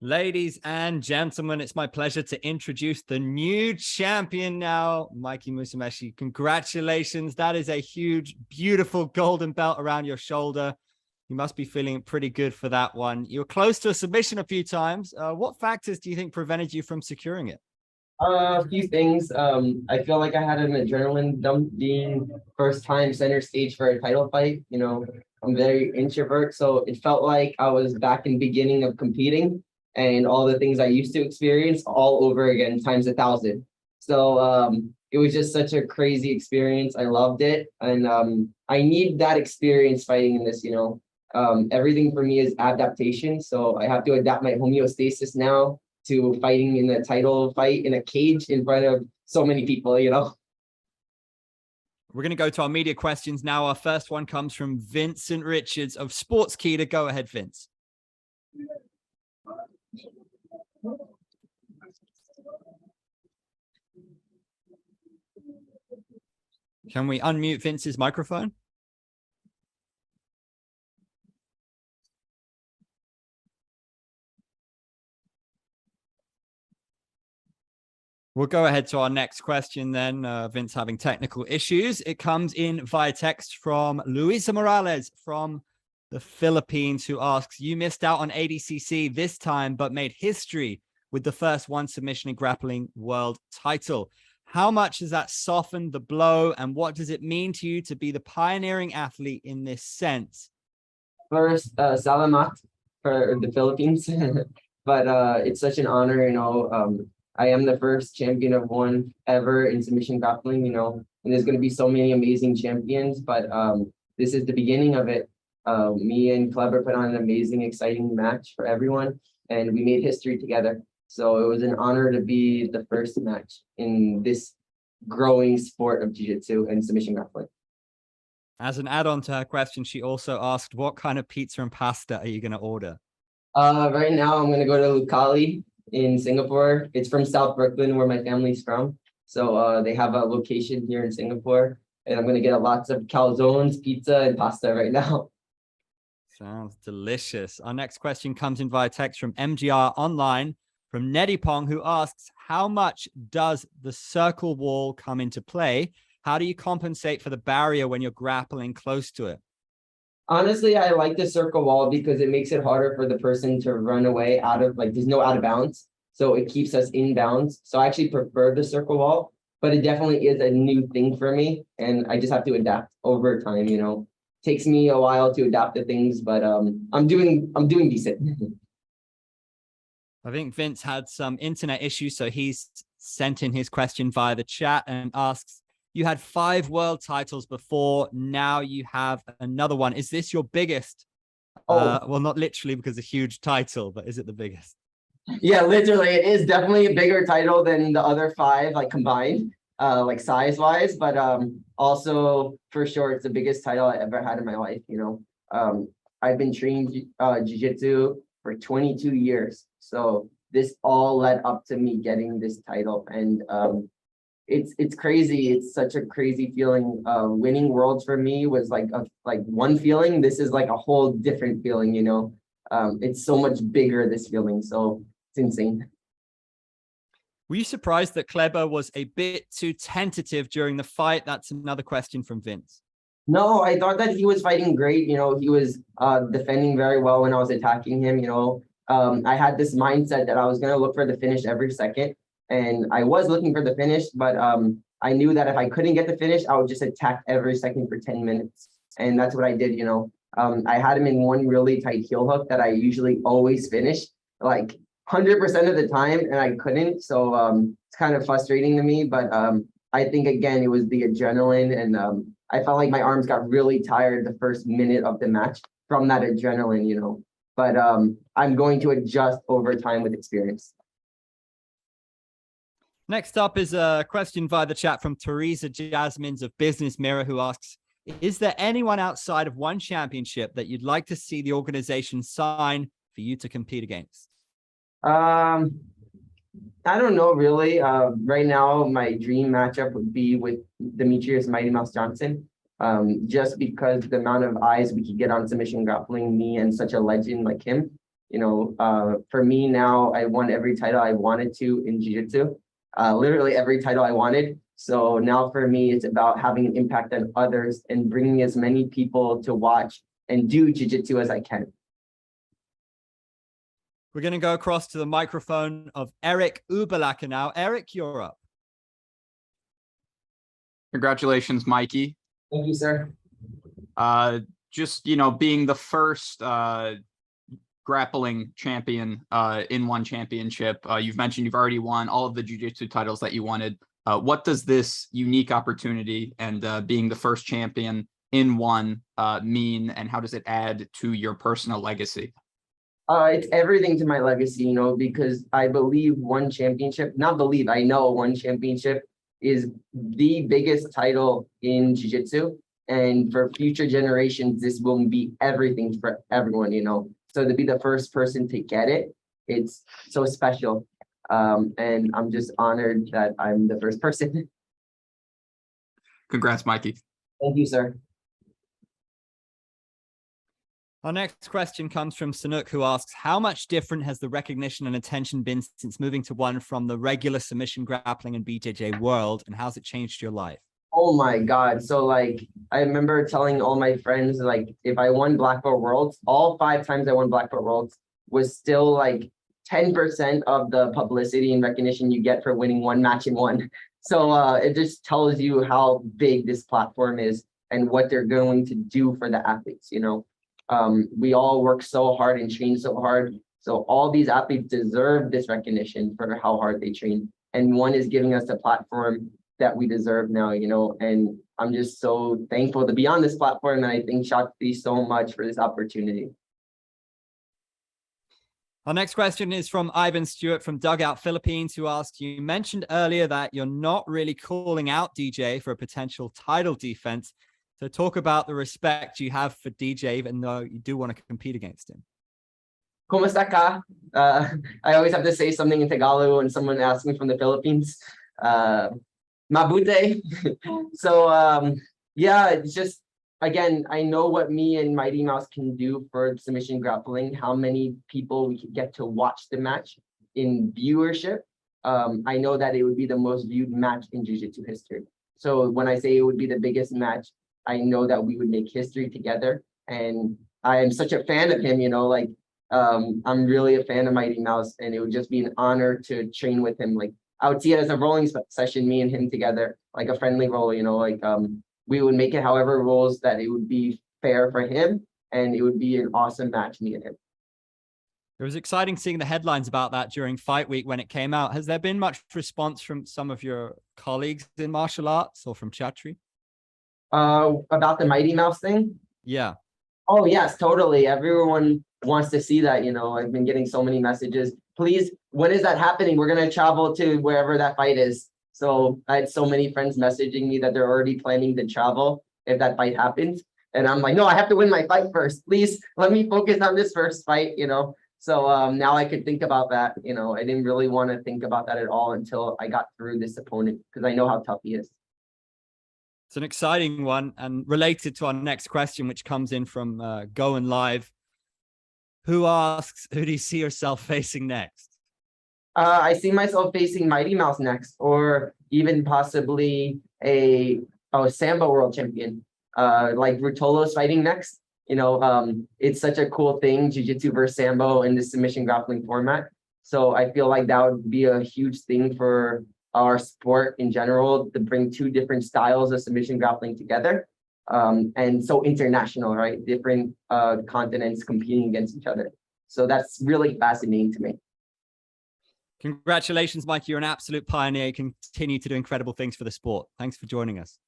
Ladies and gentlemen, it's my pleasure to introduce the new champion now, Mikey Musumeci. Congratulations. That is a huge, beautiful golden belt around your shoulder. You must be feeling pretty good for that one. You were close to a submission a few times. What factors do you think prevented you from securing it? A few things. I feel like I had an adrenaline dump being first time center stage for a title fight. I'm very introvert, so it felt like I was back in the beginning of competing and all the things I used to experience all over again times 1,000. So it was just such a crazy experience. I loved it, and I need that experience fighting in this. Everything for me is adaptation, so I have to adapt my homeostasis now to fighting in a title fight in a cage in front of so many people. We're going to go to our media questions now. Our first one comes from Vincent Richards of Sportskeeda. Go ahead, Vince. Can we unmute Vince's microphone? We'll go ahead to our next question then. Vince having technical issues. It comes in via text from Luisa Morales from the Philippines, who asks, you missed out on ADCC this time, but made history with the first one submission in grappling world title. How much has that softened the blow, and what does it mean to you to be the pioneering athlete in this sense? First, salamat for the Philippines. But it's such an honor, I am the first champion of one ever in submission grappling, and there's going to be so many amazing champions, but this is the beginning of it. Me and Cleber put on an amazing, exciting match for everyone, and we made history together. So it was an honor to be the first match in this growing sport of jiu-jitsu and submission grappling. As an add-on to her question, she also asked, what kind of pizza and pasta are you going to order? Right now, I'm going to go to Lucali in Singapore. It's from South Brooklyn, where my family's from. So they have a location here in Singapore, and I'm going to get lots of calzones, pizza, and pasta right now. Sounds delicious. Our next question comes in via text from MGR Online from Neddy Pong, who asks, how much does the circle wall come into play? How do you compensate for the barrier when you're grappling close to it? Honestly, I like the circle wall because it makes it harder for the person to run away there's no out of bounds. So it keeps us in bounds. So I actually prefer the circle wall, but it definitely is a new thing for me. And I just have to adapt over time, Takes me a while to adapt to things, but I'm doing decent. I think Vince had some internet issues, so he's sent in his question via the chat and asks, you had 5 world titles before, now you have another one. Is this your biggest? Well, not literally because it's a huge title, but is it the biggest? Yeah, literally, it is definitely a bigger title than the other 5, combined, size-wise, but also, for sure, it's the biggest title I ever had in my life, I've been training jiu-jitsu for 22 years, so this all led up to me getting this title, and it's crazy. It's such a crazy feeling. Winning worlds for me was like one feeling. This is like a whole different feeling, It's so much bigger, this feeling, so it's insane. Were you surprised that Cleber was a bit too tentative during the fight? That's another question from Vince. No, I thought that he was fighting great. He was defending very well when I was attacking him. I had this mindset that I was going to look for the finish every second. And I was looking for the finish, but I knew that if I couldn't get the finish, I would just attack every second for 10 minutes. And that's what I did, I had him in one really tight heel hook that I usually always finish, 100% of the time, and I couldn't. So it's kind of frustrating to me, but I think, again, it was the adrenaline, and I felt like my arms got really tired the first minute of the match from that adrenaline, But I'm going to adjust over time with experience. Next up is a question via the chat from Teresa Jasmines of Business Mirror, who asks, is there anyone outside of one championship that you'd like to see the organization sign for you to compete against? I don't know, really. Right now, my dream matchup would be with Demetrius Mighty Mouse Johnson. just because the amount of eyes we could get on submission grappling, me and such a legend like him. For me now, I won every title I wanted to in jiu-jitsu, literally every title I wanted. So now for me, it's about having an impact on others and bringing as many people to watch and do jiu-jitsu as I can. We're going to go across to the microphone of Eric Ubelacker now. Eric, you're up. Congratulations, Mikey. Thank you, sir. Just, being the first grappling champion in one championship. You've mentioned you've already won all of the jiu-jitsu titles that you wanted. What does this unique opportunity and being the first champion in one mean, and how does it add to your personal legacy? It's everything to my legacy, because I believe one championship, I know one championship is the biggest title in jiu-jitsu. And for future generations, this will be everything for everyone, So to be the first person to get it, it's so special. And I'm just honored that I'm the first person. Congrats, Mikey. Thank you, sir. Our next question comes from Sanuk, who asks, how much different has the recognition and attention been since moving to one from the regular submission grappling and BJJ world, and how's it changed your life? Oh my God. So I remember telling all my friends, if I won Black Belt Worlds, all 5 times I won Black Belt Worlds was still 10% of the publicity and recognition you get for winning one match in one. So it just tells you how big this platform is and what they're going to do for the athletes, We all work so hard and train so hard. So all these athletes deserve this recognition for how hard they train. And one is giving us a platform that we deserve now, and I'm just so thankful to be on this platform. And I thank Shakti so much for this opportunity. Our next question is from Ivan Stewart from Dugout Philippines, who asked, you mentioned earlier that you're not really calling out DJ for a potential title defense. So talk about the respect you have for DJ, even though you do want to compete against him. Kumusta ka? I always have to say something in Tagalog when someone asks me from the Philippines. Mabute. So yeah, it's just, again, I know what me and Mighty Mouse can do for submission grappling, how many people we can get to watch the match in viewership. I know that it would be the most viewed match in jiu-jitsu history. So when I say it would be the biggest match, I know that we would make history together. And I am such a fan of him, I'm really a fan of Mighty Mouse, and it would just be an honor to train with him. I would see it as a rolling session, me and him together, like a friendly roll, we would make it however rolls that it would be fair for him, and it would be an awesome match, me and him. It was exciting seeing the headlines about that during Fight Week when it came out. Has there been much response from some of your colleagues in martial arts or from Chatri? About the Mighty Mouse thing? Yeah. Oh, yes, totally. Everyone wants to see that, I've been getting so many messages. Please, when is that happening? We're going to travel to wherever that fight is. So I had so many friends messaging me that they're already planning to travel if that fight happens. And I'm like, no, I have to win my fight first. Please let me focus on this first fight, So now I could think about that. I didn't really want to think about that at all until I got through this opponent, because I know how tough he is. It's an exciting one, and related to our next question, which comes in from Going Live, who asks, who do you see yourself facing next? I see myself facing Mighty Mouse next, or even possibly a Sambo world champion, like Rutolo's fighting next. It's such a cool thing, jiu-jitsu versus Sambo in the submission grappling format. So I feel like that would be a huge thing for our sport in general, to bring 2 different styles of submission grappling together. And so international, right? Different continents competing against each other. So that's really fascinating to me. Congratulations, Mike. You're an absolute pioneer. You continue to do incredible things for the sport. Thanks for joining us.